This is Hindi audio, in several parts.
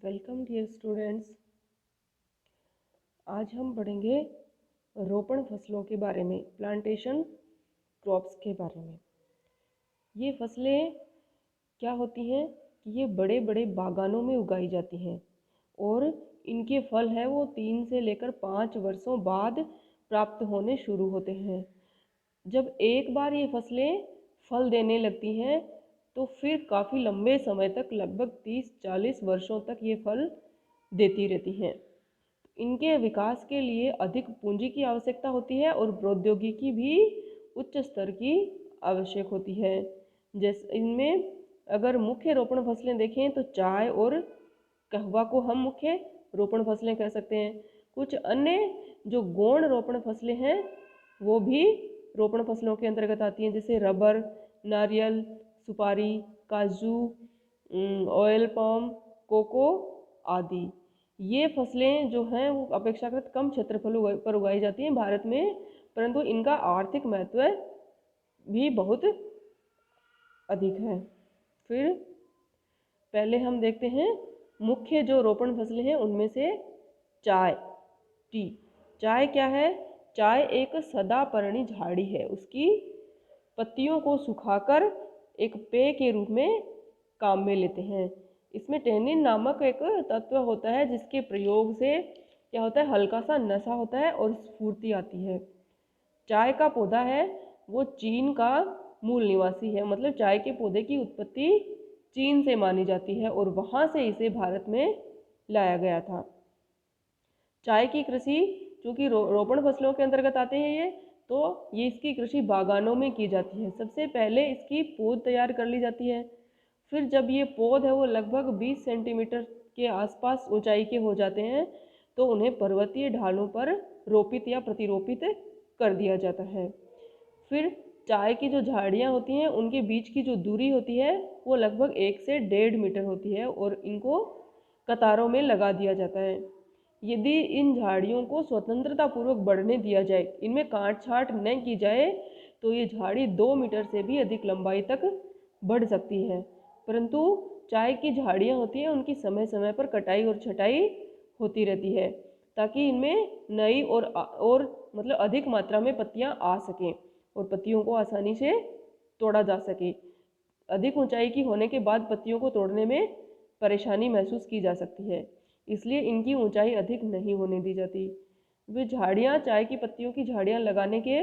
Welcome dear students. आज हम पढ़ेंगे रोपण फसलों के बारे में, प्लांटेशन क्रॉप्स के बारे में। ये फसलें क्या होती हैं कि ये बड़े बड़े बागानों में उगाई जाती हैं और इनके फल है वो 3 से लेकर 5 वर्षों बाद प्राप्त होने शुरू होते हैं। जब एक बार ये फसलें फल देने लगती हैं तो फिर काफ़ी लंबे समय तक, लगभग 30-40 वर्षों तक ये फल देती रहती हैं। इनके विकास के लिए अधिक पूंजी की आवश्यकता होती है और प्रौद्योगिकी भी उच्च स्तर की आवश्यक होती है। जैसे इनमें अगर मुख्य रोपण फसलें देखें तो चाय और कहवा को हम मुख्य रोपण फसलें कह सकते हैं। कुछ अन्य जो गौण रोपण फसलें हैं वो भी रोपण फसलों के अंतर्गत आती हैं, जैसे रबर, नारियल, सुपारी, काजू, ऑयल पाम, कोको आदि। ये फसलें जो हैं वो अपेक्षाकृत कम क्षेत्रफल पर उगाई जाती हैं भारत में, परंतु इनका आर्थिक महत्व भी बहुत अधिक है। फिर पहले हम देखते हैं मुख्य जो रोपण फसलें हैं उनमें से चाय, टी। चाय क्या है? चाय एक सदापर्णी झाड़ी है। उसकी पत्तियों को सुखाकर एक पेय के रूप में काम में लेते हैं। इसमें टैनिन नामक एक तत्व होता है जिसके प्रयोग से क्या होता है, हल्का सा नशा होता है और स्फूर्ति आती है। चाय का पौधा है वो चीन का मूल निवासी है, मतलब चाय के पौधे की उत्पत्ति चीन से मानी जाती है और वहाँ से इसे भारत में लाया गया था। चाय की कृषि चूँकि रोपण फसलों के अंतर्गत आते हैं ये इसकी कृषि बागानों में की जाती है। सबसे पहले इसकी पौध तैयार कर ली जाती है। फिर जब ये पौध है वो लगभग 20 सेंटीमीटर के आसपास ऊंचाई के हो जाते हैं तो उन्हें पर्वतीय ढालों पर रोपित या प्रतिरोपित कर दिया जाता है। फिर चाय की जो झाड़ियाँ होती हैं उनके बीच की जो दूरी होती है वो लगभग 1 से 1.5 मीटर होती है और इनको कतारों में लगा दिया जाता है। यदि इन झाड़ियों को स्वतंत्रता पूर्वक बढ़ने दिया जाए, इनमें काट छांट न की जाए, तो ये झाड़ी 2 मीटर से भी अधिक लंबाई तक बढ़ सकती है। परंतु चाय की झाड़ियाँ होती हैं उनकी समय समय पर कटाई और छटाई होती रहती है ताकि इनमें नई और मतलब अधिक मात्रा में पत्तियाँ आ सकें और पत्तियों को आसानी से तोड़ा जा सके। अधिक ऊंचाई की होने के बाद पत्तियों को तोड़ने में परेशानी महसूस की जा सकती है, इसलिए इनकी ऊंचाई अधिक नहीं होने दी जाती। वे झाड़ियाँ, चाय की पत्तियों की झाड़ियाँ लगाने के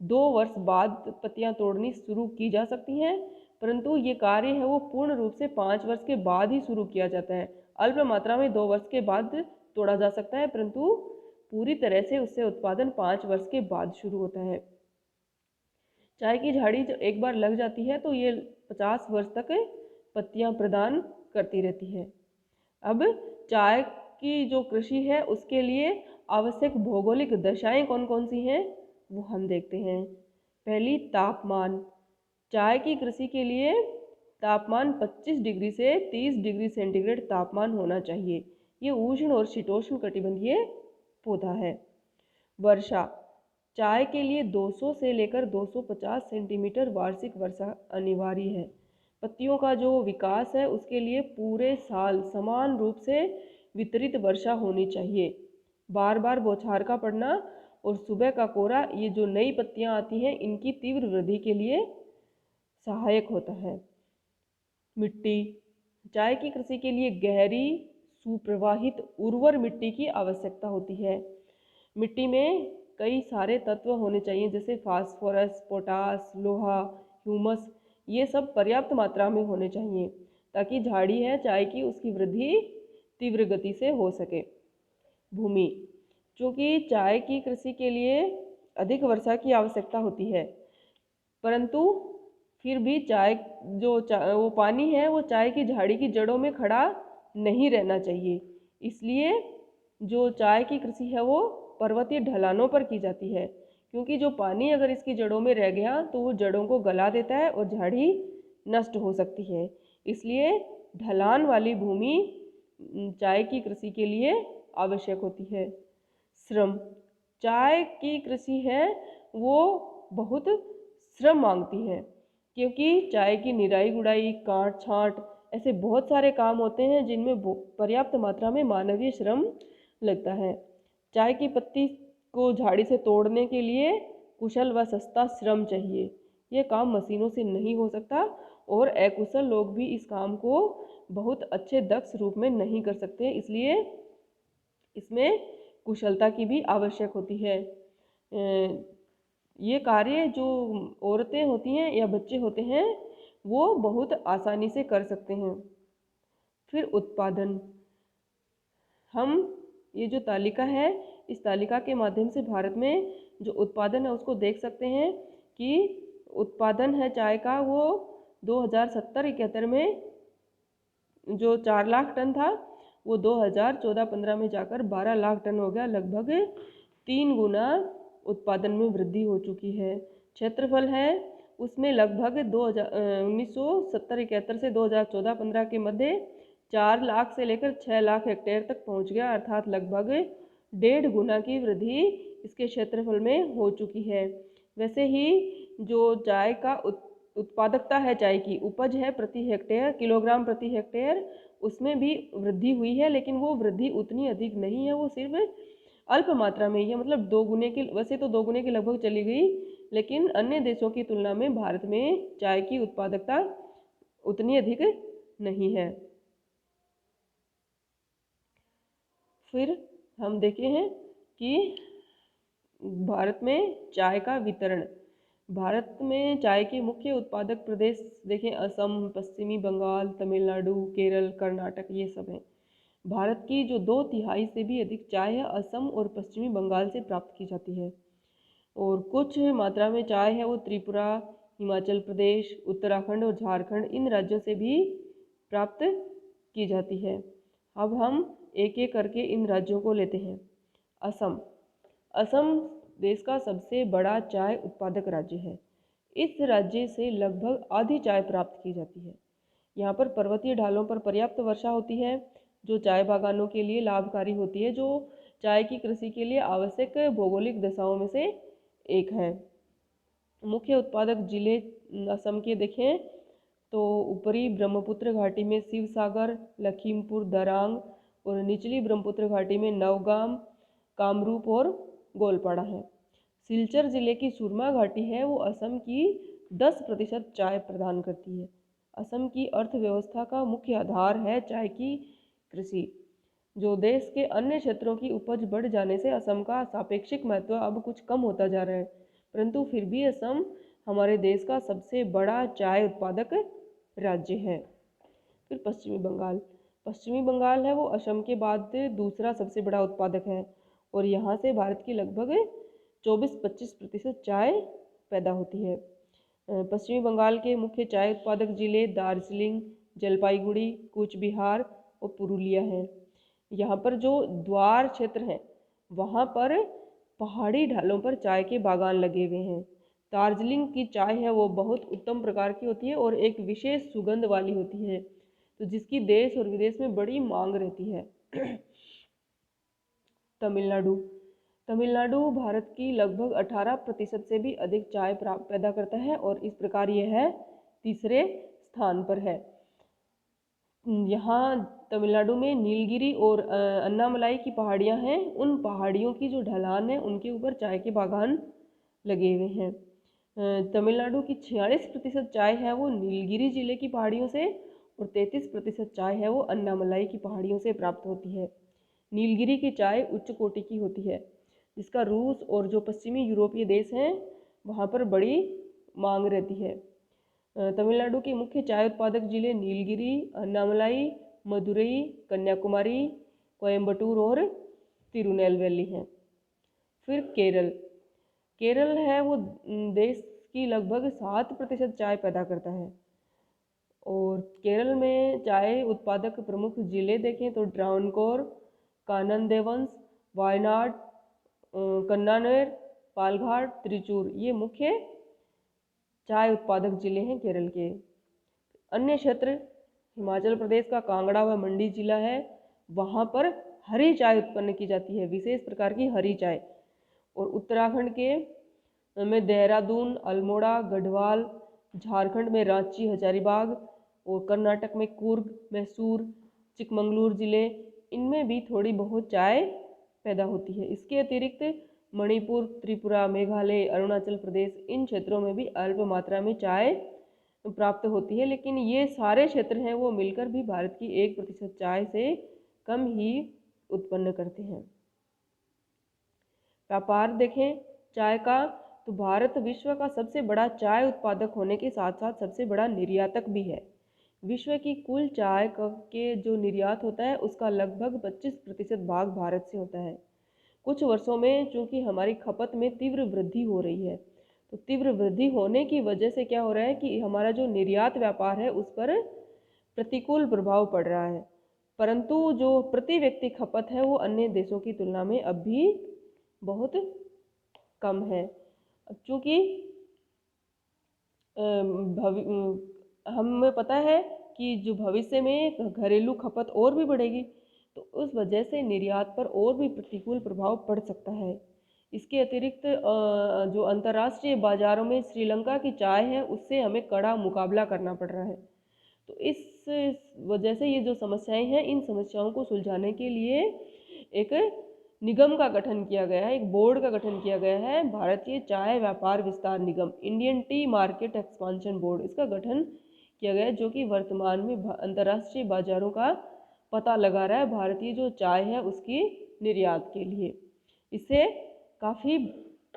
2 वर्ष बाद पत्तियाँ तोड़नी शुरू की जा सकती हैं, परंतु ये कार्य है वो पूर्ण रूप से 5 वर्ष के बाद ही शुरू किया जाता है। अल्प मात्रा में 2 वर्ष के बाद तोड़ा जा सकता है, परंतु पूरी तरह से उससे उत्पादन 5 वर्ष के बाद शुरू होता है। चाय की झाड़ी जो एक बार लग जाती है तो ये 50 वर्ष तक पत्तियां प्रदान करती रहती है। अब चाय की जो कृषि है उसके लिए आवश्यक भौगोलिक दशाएं कौन कौन सी हैं वो हम देखते हैं। पहली, तापमान। चाय की कृषि के लिए तापमान 25 डिग्री से 30 डिग्री सेंटीग्रेड तापमान होना चाहिए। ये उष्ण और शीतोष्ण कटिबंधीय पौधा है। वर्षा। चाय के लिए 200 से लेकर 250 सेंटीमीटर वार्षिक वर्षा अनिवार्य है। पत्तियों का जो विकास है उसके लिए पूरे साल समान रूप से वितरित वर्षा होनी चाहिए। बार बार बौछार का पड़ना और सुबह का कोहरा, ये जो नई पत्तियां आती हैं इनकी तीव्र वृद्धि के लिए सहायक होता है। मिट्टी। चाय की कृषि के लिए गहरी, सुप्रवाहित, उर्वर मिट्टी की आवश्यकता होती है। मिट्टी में कई सारे तत्व होने चाहिए जैसे फास्फोरस, पोटास, लोहा, ह्यूमस। ये सब पर्याप्त मात्रा में होने चाहिए ताकि झाड़ी है चाय की उसकी वृद्धि तीव्र गति से हो सके। भूमि। चूँकि चाय की कृषि के लिए अधिक वर्षा की आवश्यकता होती है, परंतु फिर भी वो पानी है वो चाय की झाड़ी की जड़ों में खड़ा नहीं रहना चाहिए। इसलिए जो चाय की कृषि है वो पर्वतीय ढलानों पर की जाती है, क्योंकि जो पानी अगर इसकी जड़ों में रह गया तो वो जड़ों को गला देता है और झाड़ी नष्ट हो सकती है। इसलिए ढलान वाली भूमि चाय की कृषि के लिए आवश्यक होती है। श्रम। चाय की कृषि है वो बहुत श्रम मांगती है, क्योंकि चाय की निराई गुड़ाई, काट छाँट, ऐसे बहुत सारे काम होते हैं जिनमें पर्याप्त मात्रा में मानवीय श्रम लगता है। चाय की पत्ती को झाड़ी से तोड़ने के लिए कुशल व सस्ता श्रम चाहिए। ये काम मशीनों से नहीं हो सकता और अकुशल लोग भी इस काम को बहुत अच्छे दक्ष रूप में नहीं कर सकते, इसलिए इसमें कुशलता की भी आवश्यक होती है। ये कार्य जो औरतें होती हैं या बच्चे होते हैं वो बहुत आसानी से कर सकते हैं। फिर उत्पादन, हम ये जो तालिका है इस तालिका के माध्यम से भारत में जो उत्पादन है उसको देख सकते हैं कि उत्पादन है चाय का वो 2070-71 में जो 4 लाख टन था वो 2014-15 में जाकर 12 लाख टन हो गया, लगभग 3 गुना उत्पादन में वृद्धि हो चुकी है। क्षेत्रफल है उसमें लगभग 1970-71 से 2014-15 के मध्य 4 लाख से लेकर 6 लाख हेक्टेयर तक पहुंच गया, अर्थात लगभग 1.5 गुना की वृद्धि इसके क्षेत्रफल में हो चुकी है। वैसे ही जो चाय का उत्पादकता है, चाय की उपज है प्रति हेक्टेयर, किलोग्राम प्रति हेक्टेयर, उसमें भी वृद्धि हुई है, लेकिन वो वृद्धि उतनी अधिक नहीं है, वो सिर्फ अल्प मात्रा में ही है। मतलब 2 गुने की, वैसे तो 2 गुने की लगभग चली गई, लेकिन अन्य देशों की तुलना में भारत में चाय की उत्पादकता उतनी अधिक नहीं है। फिर हम देखे हैं कि भारत में चाय का वितरण, भारत में चाय के मुख्य उत्पादक प्रदेश देखें, असम, पश्चिमी बंगाल, तमिलनाडु, केरल, कर्नाटक, ये सब हैं। भारत की जो 2/3 से भी अधिक चाय है असम और पश्चिमी बंगाल से प्राप्त की जाती है, और कुछ मात्रा में चाय है वो त्रिपुरा, हिमाचल प्रदेश, उत्तराखंड और झारखंड, इन राज्यों से भी प्राप्त की जाती है। अब हम एक एक करके इन राज्यों को लेते हैं। असम, असम देश का सबसे बड़ा चाय उत्पादक राज्य है। इस राज्य से लगभग आधी चाय प्राप्त की जाती है। यहाँ पर पर्वतीय ढालों पर पर्याप्त वर्षा होती है जो चाय बागानों के लिए लाभकारी होती है, जो चाय की कृषि के लिए आवश्यक भौगोलिक दशाओं में से एक है। मुख्य उत्पादक जिले असम के देखें तो ऊपरी ब्रह्मपुत्र घाटी में शिवसागर, लखीमपुर, दरांग, और निचली ब्रह्मपुत्र घाटी में नवगाम, कामरूप और गोलपाड़ा है। सिलचर जिले की सुरमा घाटी है वो असम की 10% चाय प्रदान करती है। असम की अर्थव्यवस्था का मुख्य आधार है चाय की कृषि। जो देश के अन्य क्षेत्रों की उपज बढ़ जाने से असम का सापेक्षिक महत्व अब कुछ कम होता जा रहा है, परंतु फिर भी असम हमारे देश का सबसे बड़ा चाय उत्पादक राज्य है। फिर पश्चिमी बंगाल, पश्चिमी बंगाल है वो असम के बाद दूसरा सबसे बड़ा उत्पादक है, और यहाँ से भारत की लगभग 24-25% चाय पैदा होती है। पश्चिमी बंगाल के मुख्य चाय उत्पादक जिले दार्जिलिंग, जलपाईगुड़ी, कूच बिहार और पुरुलिया हैं। यहाँ पर जो द्वार क्षेत्र है वहाँ पर पहाड़ी ढालों पर चाय के बागान लगे हुए हैं। दार्जिलिंग की चाय है वो बहुत उत्तम प्रकार की होती है और एक विशेष सुगंध वाली होती है, तो जिसकी देश और विदेश में बड़ी मांग रहती है। तमिलनाडु, तमिलनाडु भारत की लगभग 18% से भी अधिक चाय पैदा करता है और इस प्रकार यह है तीसरे स्थान पर है। यहाँ तमिलनाडु में नीलगिरी और अन्नामलाई की पहाड़ियाँ हैं, उन पहाड़ियों की जो ढलान है उनके ऊपर चाय के बागान लगे हुए हैं। तमिलनाडु की 46% चाय है वो नीलगिरी जिले की पहाड़ियों से, और 33% चाय है वो अन्नामलाई की पहाड़ियों से प्राप्त होती है। नीलगिरी की चाय उच्च कोटि की होती है, जिसका रूस और जो पश्चिमी यूरोपीय देश हैं वहाँ पर बड़ी मांग रहती है। तमिलनाडु के मुख्य चाय उत्पादक जिले नीलगिरी, अन्नामलाई, मदुरई, कन्याकुमारी, कोयम्बटूर और तिरुनेलवेली हैं। फिर केरल, केरल है वो देश की लगभग 7% चाय पैदा करता है, और केरल में चाय उत्पादक प्रमुख जिले देखें तो ट्रावनकोर, कानन देवंस, वायनाड, कन्नानेर, पालघाट, त्रिचूर, ये मुख्य चाय उत्पादक जिले हैं केरल के। अन्य क्षेत्र हिमाचल प्रदेश का कांगड़ा व मंडी जिला है, वहाँ पर हरी चाय उत्पन्न की जाती है, विशेष प्रकार की हरी चाय। और उत्तराखंड के में देहरादून, अल्मोड़ा, गढ़वाल, झारखंड में रांची, हजारीबाग, और कर्नाटक में कूर्ग, मैसूर, चिकमंगलूर जिले, इनमें भी थोड़ी बहुत चाय पैदा होती है। इसके अतिरिक्त मणिपुर, त्रिपुरा, मेघालय, अरुणाचल प्रदेश, इन क्षेत्रों में भी अल्प मात्रा में चाय प्राप्त होती है, लेकिन ये सारे क्षेत्र हैं वो मिलकर भी भारत की 1% चाय से कम ही उत्पन्न करते हैं। व्यापार देखें चाय का, तो भारत विश्व का सबसे बड़ा चाय उत्पादक होने के साथ साथ सबसे बड़ा निर्यातक भी है। विश्व की कुल चाय के जो निर्यात होता है उसका लगभग 25% भाग भारत से होता है। कुछ वर्षों में चूंकि हमारी खपत में तीव्र वृद्धि हो रही है, तो तीव्र वृद्धि होने की वजह से क्या हो रहा है कि हमारा जो निर्यात व्यापार है उस पर प्रतिकूल प्रभाव पड़ रहा है, परंतु जो प्रति व्यक्ति खपत है वो अन्य देशों की तुलना में अब भी बहुत कम है। चूँकि हमें पता है कि जो भविष्य में घरेलू खपत और भी बढ़ेगी, तो उस वजह से निर्यात पर और भी प्रतिकूल प्रभाव पड़ सकता है। इसके अतिरिक्त जो अंतर्राष्ट्रीय बाजारों में श्रीलंका की चाय है उससे हमें कड़ा मुकाबला करना पड़ रहा है। तो इस वजह से ये जो समस्याएं हैं, इन समस्याओं को सुलझाने के लिए एक निगम का गठन किया गया है, एक बोर्ड का गठन किया गया है, भारतीय चाय व्यापार विस्तार निगम, Indian tea market expansion board, इसका गठन किया गया है, जो कि वर्तमान में अंतर्राष्ट्रीय बाजारों का पता लगा रहा है भारतीय जो चाय है उसकी निर्यात के लिए। इससे काफ़ी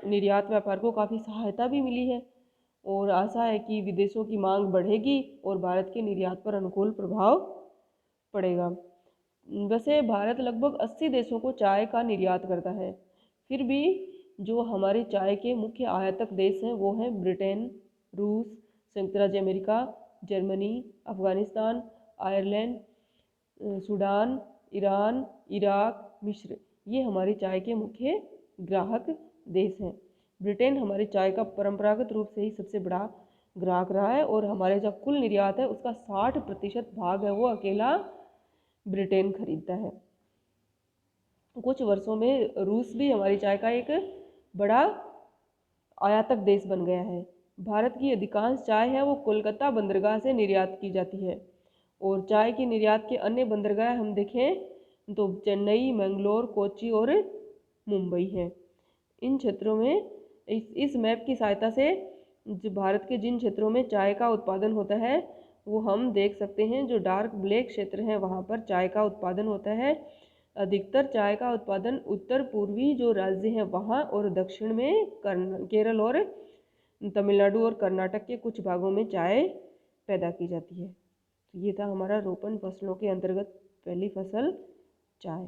निर्यात व्यापार को काफ़ी सहायता भी मिली है और आशा है कि विदेशों की मांग बढ़ेगी और भारत के निर्यात पर अनुकूल प्रभाव पड़ेगा। वैसे भारत लगभग 80 देशों को चाय का निर्यात करता है, फिर भी जो हमारे चाय के मुख्य आयातक देश हैं वो हैं ब्रिटेन, रूस, संयुक्त राज्य America, Germany, Afghanistan, Ireland, Sudan, Iran, Iraq, मिस्र, ये हमारी चाय के मुख्य ग्राहक देश हैं। ब्रिटेन हमारी चाय का परंपरागत रूप से ही सबसे बड़ा ग्राहक रहा है और हमारे जो कुल निर्यात है उसका 60% भाग है वो अकेला ब्रिटेन खरीदता है। कुछ वर्षों में रूस भी हमारी चाय का एक बड़ा आयातक देश बन गया है। भारत की अधिकांश चाय है वो कोलकाता बंदरगाह से निर्यात की जाती है और चाय की निर्यात के अन्य बंदरगाह हम देखें तो चेन्नई, मैंगलोर, कोच्चि और मुंबई हैं। इन क्षेत्रों में इस मैप की सहायता से जो भारत के जिन क्षेत्रों में चाय का उत्पादन होता है वो हम देख सकते हैं। जो डार्क ब्लैक क्षेत्र हैं वहाँ पर चाय का उत्पादन होता है। अधिकतर चाय का उत्पादन उत्तर पूर्वी जो राज्य हैं वहाँ और दक्षिण में केरल और तमिलनाडु और कर्नाटक के कुछ भागों में चाय पैदा की जाती है। तो ये था हमारा रोपण फसलों के अंतर्गत पहली फसल चाय।